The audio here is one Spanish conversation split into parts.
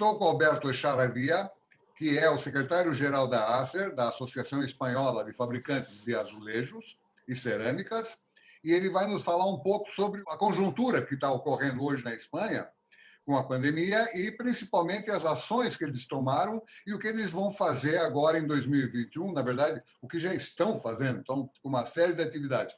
estou com Alberto Charavia, que é o secretário-geral da ACER, da Associação Espanhola de Fabricantes de Azulejos e Cerâmicas, e ele vai nos falar um pouco sobre a conjuntura que está ocorrendo hoje na Espanha com a pandemia e, principalmente, as ações que eles tomaram e o que eles vão fazer agora em 2021, na verdade, o que já estão fazendo, então, com uma série de atividades.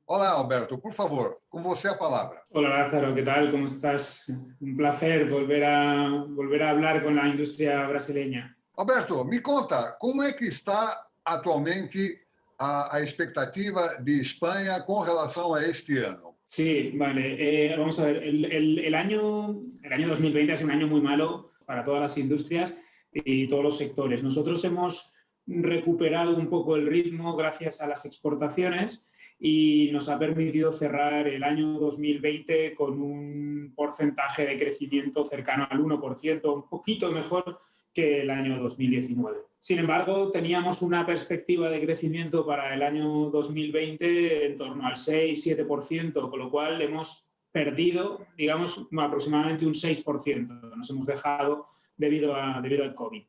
Olá, Alberto, por favor, com você a palavra. Hola, Lázaro, ¿qué tal? ¿Cómo estás? Un placer volver a hablar con la industria brasileña. Alberto, me conta, como é que está atualmente a expectativa de Espanha com relação a este ano? Sí, vale. Vamos a ver, el año 2020 ha sido un año muy malo para todas las industrias y todos los sectores. Nosotros hemos recuperado un poco el ritmo gracias a las exportaciones y nos ha permitido cerrar el año 2020 con un porcentaje de crecimiento cercano al 1%, un poquito mejor que el año 2019. Sin embargo, teníamos una perspectiva de crecimiento para el año 2020 en torno al 6-7%, con lo cual hemos perdido, digamos, aproximadamente un 6%. Nos hemos dejado debido al COVID.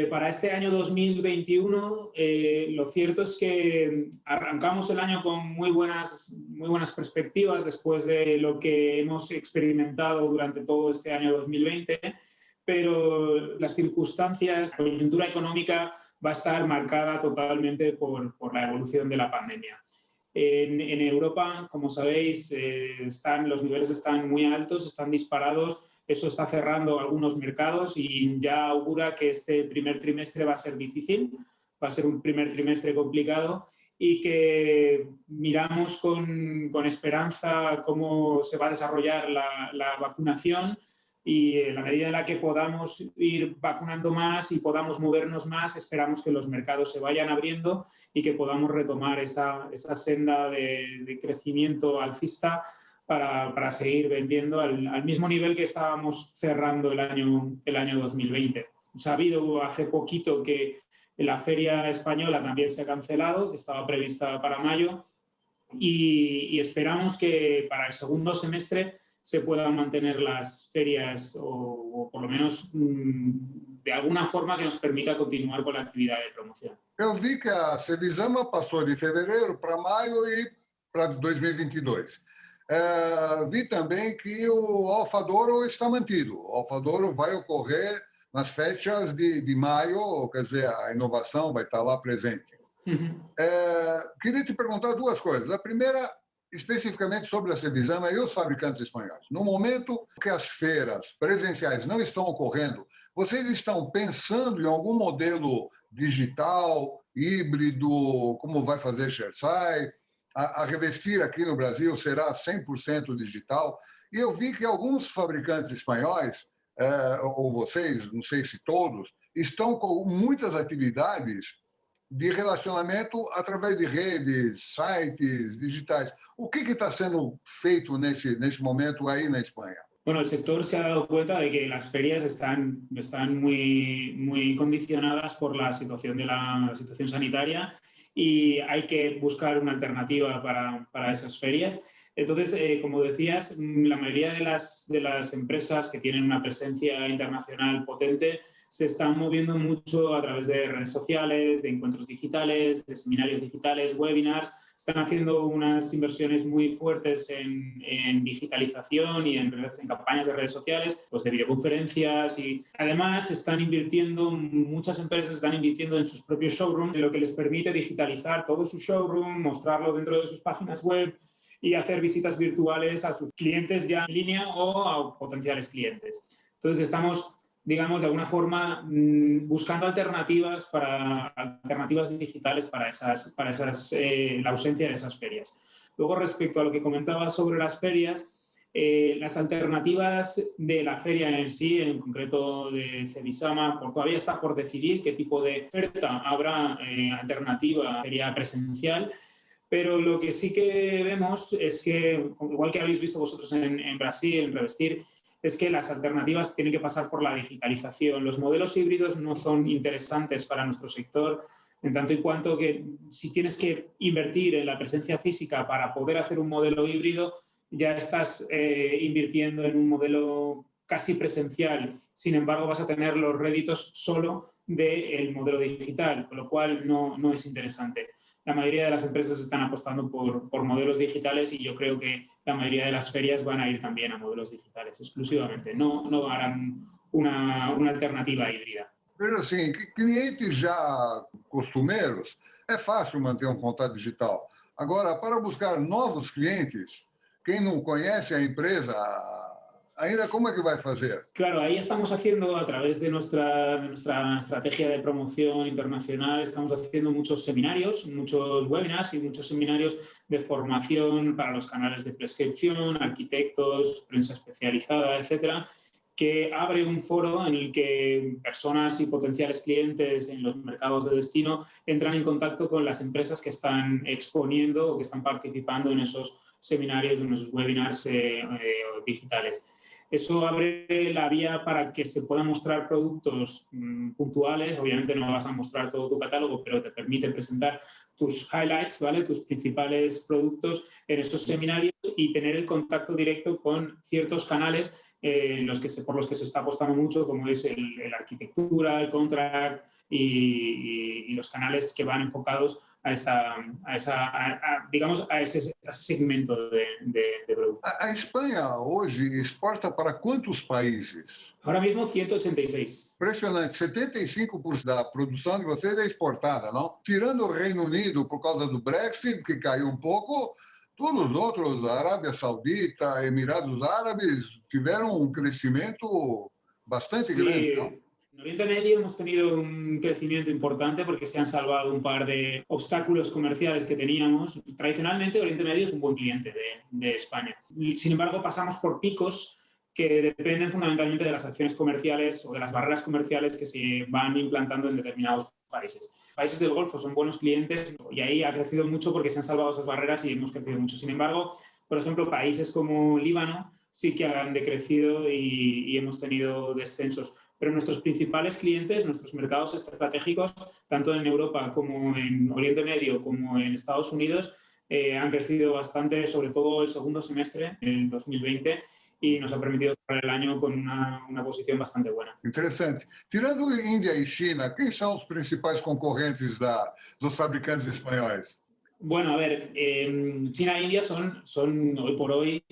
Para este año 2021, lo cierto es que arrancamos el año con muy buenas perspectivas después de lo que hemos experimentado durante todo este año 2020, pero las circunstancias, la coyuntura económica va a estar marcada totalmente por la evolución de la pandemia. En Europa, como sabéis, los niveles están muy altos, están disparados. Eso está cerrando algunos mercados y ya augura que este primer trimestre va a ser difícil, va a ser un primer trimestre complicado y que miramos con esperanza cómo se va a desarrollar la vacunación y en la medida en la que podamos ir vacunando más y podamos movernos más, esperamos que los mercados se vayan abriendo y que podamos retomar esa senda de crecimiento alcista para seguir vendiendo al mismo nivel que estábamos cerrando el año 2020. Sabido hace poquito que la feria española también se ha cancelado, que estaba prevista para mayo, y esperamos que para el segundo semestre se puedan mantener las ferias o por lo menos de alguna forma que nos permita continuar con la actividad de promoción. Eu vi que a Sevisama passou de fevereiro para maio e para 2022. Vi também que o Alfadouro está mantido. O Alfadouro vai ocorrer nas fechas de maio, quer dizer, a inovação vai estar lá presente. Queria te perguntar duas coisas. A primeira, especificamente sobre a Sevisama e os fabricantes espanhóis. No momento que as feiras presenciais não estão ocorrendo, vocês estão pensando em algum modelo digital, híbrido, como vai fazer Xersai? A revestir aqui no Brasil será 100% digital. E eu vi que alguns fabricantes espanhóis, ou vocês, não sei se todos, estão com muitas atividades de relacionamento através de redes, sites digitais. O que está sendo feito nesse momento aí na Espanha? Bueno, el sector se ha dado cuenta de que las ferias están muy condicionadas por la situación sanitaria y hay que buscar una alternativa para esas ferias. Entonces, como decías, la mayoría de las empresas que tienen una presencia internacional potente se están moviendo mucho a través de redes sociales, de encuentros digitales, de seminarios digitales, webinars. Están haciendo unas inversiones muy fuertes en digitalización y en campañas de redes sociales, pues de videoconferencias, y además muchas empresas están invirtiendo en sus propios showrooms, lo que les permite digitalizar todo su showroom, mostrarlo dentro de sus páginas web y hacer visitas virtuales a sus clientes ya en línea o a potenciales clientes. Entonces estamos, digamos, de alguna forma buscando alternativas digitales para la ausencia de esas ferias. Luego, respecto a lo que comentaba sobre las ferias, las alternativas de la feria en sí, en concreto de Sevisama, todavía está por decidir qué tipo de oferta habrá alternativa a la feria presencial. Pero lo que sí que vemos es que, igual que habéis visto vosotros en Brasil, en Revestir, es que las alternativas tienen que pasar por la digitalización. Los modelos híbridos no son interesantes para nuestro sector, en tanto y cuanto que si tienes que invertir en la presencia física para poder hacer un modelo híbrido, ya estás invirtiendo en un modelo casi presencial, sin embargo vas a tener los réditos solo del modelo digital, con lo cual no es interesante. La mayoría de las empresas están apostando por modelos digitales y yo creo que la mayoría de las ferias van a ir también a modelos digitales exclusivamente, no harán una alternativa híbrida. Pero assim, clientes já costumeiros, é fácil manter um contato digital. Agora, para buscar novos clientes, quem não conhece a empresa, ainda como é que vai fazer? Claro, ahí estamos haciendo a través de nuestra estrategia de promoción internacional, estamos haciendo muchos seminarios, muchos webinars y muchos seminarios de formación para los canales de prescripción, arquitectos, prensa especializada, etcétera, que abre un foro en el que personas y potenciales clientes en los mercados de destino entran en contacto con las empresas que están exponiendo o que están participando en esos seminarios, en esos webinars digitales. Eso abre la vía para que se puedan mostrar productos puntuales. Obviamente no vas a mostrar todo tu catálogo, pero te permite presentar tus highlights, ¿vale? Tus principales productos en esos seminarios y tener el contacto directo con ciertos canales por los que se está apostando mucho, como es el arquitectura, el contract y los canales que van enfocados a ese segmento de productos. A Espanha hoje exporta para quantos países? Ahora mismo 186. Impressionante, 75% da produção de vocês é exportada, não? Tirando o Reino Unido por causa do Brexit, que caiu um pouco, todos os outros, Arábia Saudita, Emirados Árabes, tiveram um crescimento bastante grande, não? En Oriente Medio hemos tenido un crecimiento importante porque se han salvado un par de obstáculos comerciales que teníamos. Tradicionalmente, Oriente Medio es un buen cliente de España. Sin embargo, pasamos por picos que dependen fundamentalmente de las acciones comerciales o de las barreras comerciales que se van implantando en determinados países. Países del Golfo son buenos clientes y ahí ha crecido mucho porque se han salvado esas barreras y hemos crecido mucho. Sin embargo, por ejemplo, países como Líbano sí que han decrecido y hemos tenido descensos. Pero nuestros principales clientes, nuestros mercados estratégicos, tanto en Europa como en Oriente Medio como en Estados Unidos, han crecido bastante, sobre todo el segundo semestre, el 2020, y nos ha permitido cerrar el año con una posición bastante buena. Interessante. Tirando Índia e China, quem são os principais concorrentes dos fabricantes espanhóis? Bueno, a ver, China e India son hoy por hoy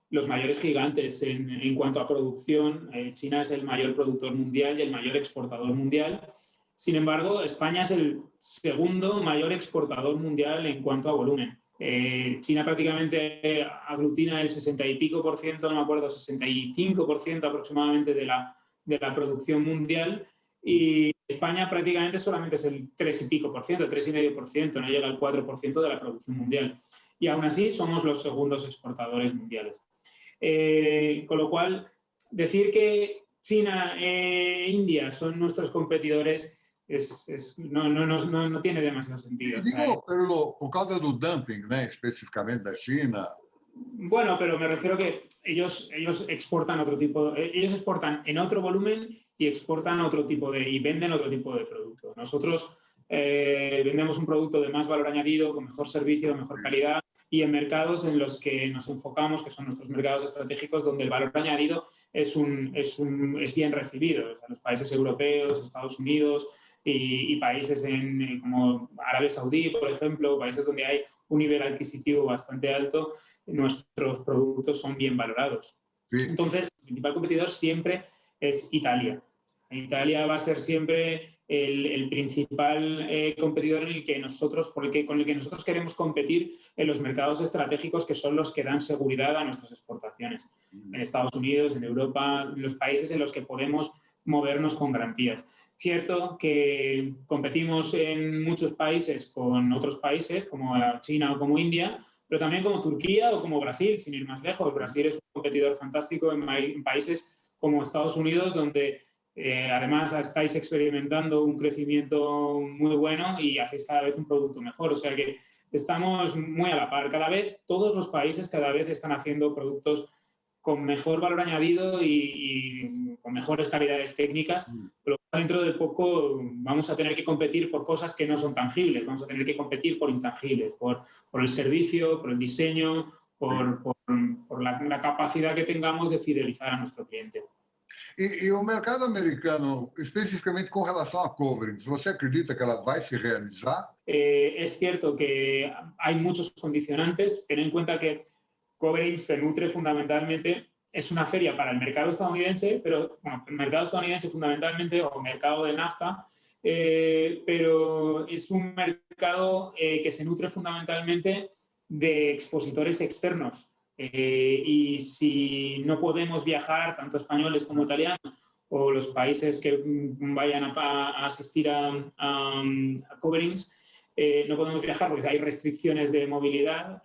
los mayores gigantes en cuanto a producción. China es el mayor productor mundial y el mayor exportador mundial. Sin embargo, España es el segundo mayor exportador mundial en cuanto a volumen. China prácticamente aglutina el 60 y pico por ciento, no me acuerdo, 65% aproximadamente de la producción mundial, y España prácticamente solamente es el 3 y pico por ciento, 3,5%, no llega al 4% de la producción mundial. Y aún así somos los segundos exportadores mundiales. Con lo cual, decir que China e India son nuestros competidores no tiene demasiado sentido. Digo, por causa do dumping, né, especificamente da China. Bueno, pero me refiero que ellos exportan ellos exportan en otro volumen y exportan y venden otro tipo de producto. Nosotros vendemos un producto de más valor añadido, con mejor servicio, de mejor calidad, y en mercados en los que nos enfocamos, que son nuestros mercados estratégicos, donde el valor añadido es bien recibido. O sea, los países europeos, Estados Unidos y países como Arabia Saudí, por ejemplo, países donde hay un nivel adquisitivo bastante alto, nuestros productos son bien valorados. Sí. Entonces, el principal competidor siempre es Italia. Italia va a ser siempre el principal competidor con el que nosotros queremos competir en los mercados estratégicos, que son los que dan seguridad a nuestras exportaciones. En Estados Unidos, en Europa, los países en los que podemos movernos con garantías. Cierto que competimos en muchos países con otros países, como China o como India, pero también como Turquía o como Brasil, sin ir más lejos. Brasil es un competidor fantástico en países como Estados Unidos, donde además estáis experimentando un crecimiento muy bueno y hacéis cada vez un producto mejor. O sea que estamos muy a la par. Todos los países cada vez están haciendo productos con mejor valor añadido y con mejores calidades técnicas, pero dentro de poco vamos a tener que competir por cosas que no son tangibles, vamos a tener que competir por intangibles, por el servicio, por el diseño, por la capacidad que tengamos de fidelizar a nuestro cliente. E o mercado americano, especificamente com relação a coverings, você acredita que ela vai se realizar? Es cierto que hay muchos condicionantes. Ten en cuenta que Covering se nutre fundamentalmente, es una feria para el mercado estadounidense, pero bueno, el mercado estadounidense fundamentalmente, o mercado de NAFTA, pero es un mercado que se nutre fundamentalmente de expositores externos. Y si no podemos viajar, tanto españoles como italianos, o los países que vayan a asistir a coverings, no podemos viajar porque hay restricciones de movilidad,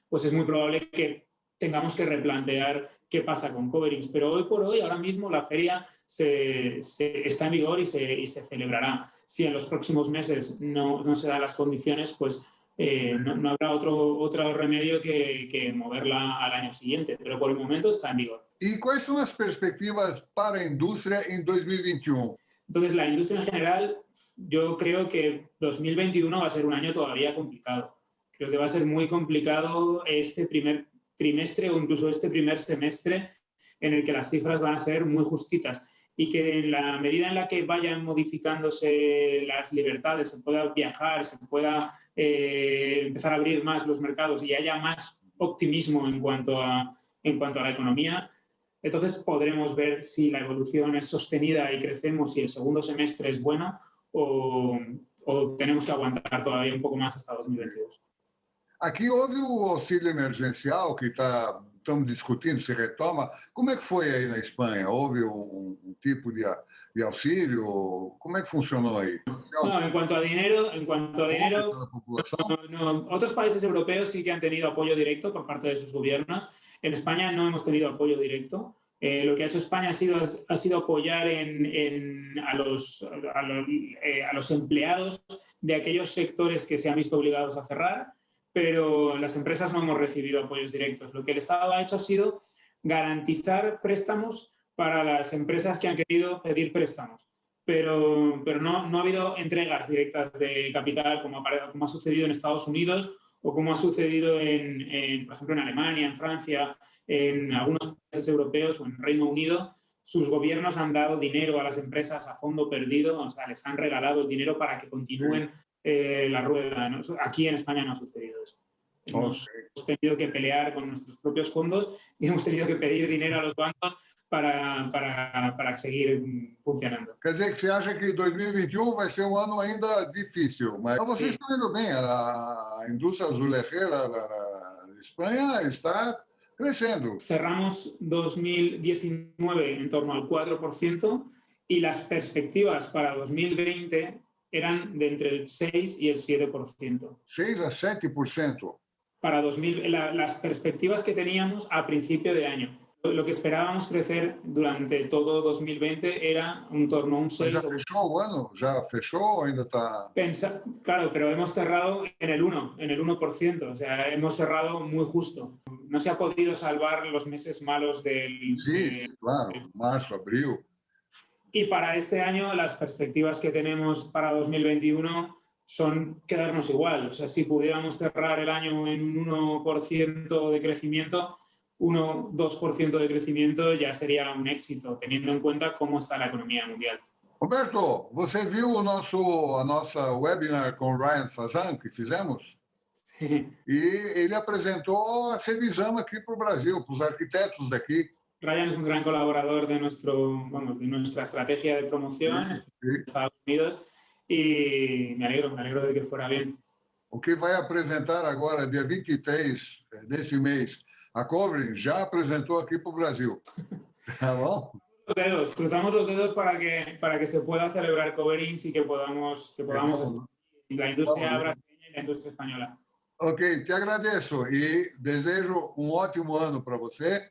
pues es muy probable que tengamos que replantear qué pasa con coverings. Pero hoy por hoy, ahora mismo, la feria está en vigor y se celebrará. Si en los próximos meses no se dan las condiciones, pues no habrá otro remedio que moverla al año siguiente, pero por el momento está en vigor. E quais são as perspectivas para a indústria em 2021? Entonces, la industria en general, yo creo que 2021 va a ser un año todavía complicado. Creo que va a ser muy complicado este primer trimestre o incluso este primer semestre en el que las cifras van a ser muy justitas y que en la medida en la que vayan modificándose las libertades, se pueda viajar, se pueda empezar a abrir más los mercados y haya más optimismo en cuanto a la economía, entonces podremos ver si la evolución es sostenida y crecemos y el segundo semestre es bueno o tenemos que aguantar todavía un poco más hasta 2022. Aqui houve o auxílio emergencial que estamos discutindo, se retoma. Como é que foi aí na Espanha? Houve tipo de auxílio? Como é que funcionou aí? No, en cuanto a dinero, otros países europeos sí que han tenido apoyo directo por parte de sus gobiernos. En España no hemos tenido apoyo directo. Lo que ha hecho España ha sido apoyar a los empleados de aquellos sectores que se han visto obligados a cerrar, pero las empresas no hemos recibido apoyos directos. Lo que el Estado ha hecho ha sido garantizar préstamos para las empresas que han querido pedir préstamos, pero no ha habido entregas directas de capital como ha sucedido en Estados Unidos o como ha sucedido, por ejemplo, en Alemania, en Francia, en algunos países europeos o en Reino Unido. Sus gobiernos han dado dinero a las empresas a fondo perdido, o sea, les han regalado el dinero para que continúen la rueda, ¿no? Aquí en España no ha sucedido eso. Hemos tenido que pelear con nuestros propios fondos y hemos tenido que pedir dinero a los bancos para seguir funcionando. Quer dizer que você acha que 2021 vai ser um ano ainda difícil, mas vocês estão indo bem. A indústria azulejeira da Espanha está crescendo. Cerramos 2019 en torno al 4% y las perspectivas para 2020 eran de entre el 6 y el 7%. 6 a 7%. Para las perspectivas que teníamos a principio de año. Lo que esperábamos crecer durante todo 2020 era en torno a un 6. ¿Ya fechó o ano? ¿Ya fechó o ainda está? Claro, pero hemos cerrado en el 1%. O sea, hemos cerrado muy justo. No se ha podido salvar los meses malos Sí, claro, marzo, abril. Y para este año las perspectivas que tenemos para 2021 son quedarnos igual. O sea, si pudiéramos cerrar el año en un 1% de crecimiento, 1-2% de crecimiento ya sería un éxito, teniendo en cuenta cómo está la economía mundial. Roberto, você viu a nossa webinar com o Ryan Fazan que fizemos? Sí. E ele apresentou a Cevizama aqui para o Brasil, para os arquitetos daqui. Ryan es un gran colaborador de nuestra estrategia de promoción en Estados Unidos y me alegro de que fuera bien. O que vai apresentar agora, dia 23 desse mês, a Covering já apresentou aqui para o Brasil. Tá bom? Cruzamos los dedos para que se pueda celebrar Coverings y que podamos la industria brasileña y la industria española. Ok, te agradeço e desejo um ótimo ano para você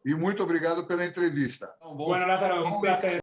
e muito obrigado pela entrevista. Bueno, Lázaro, un placer.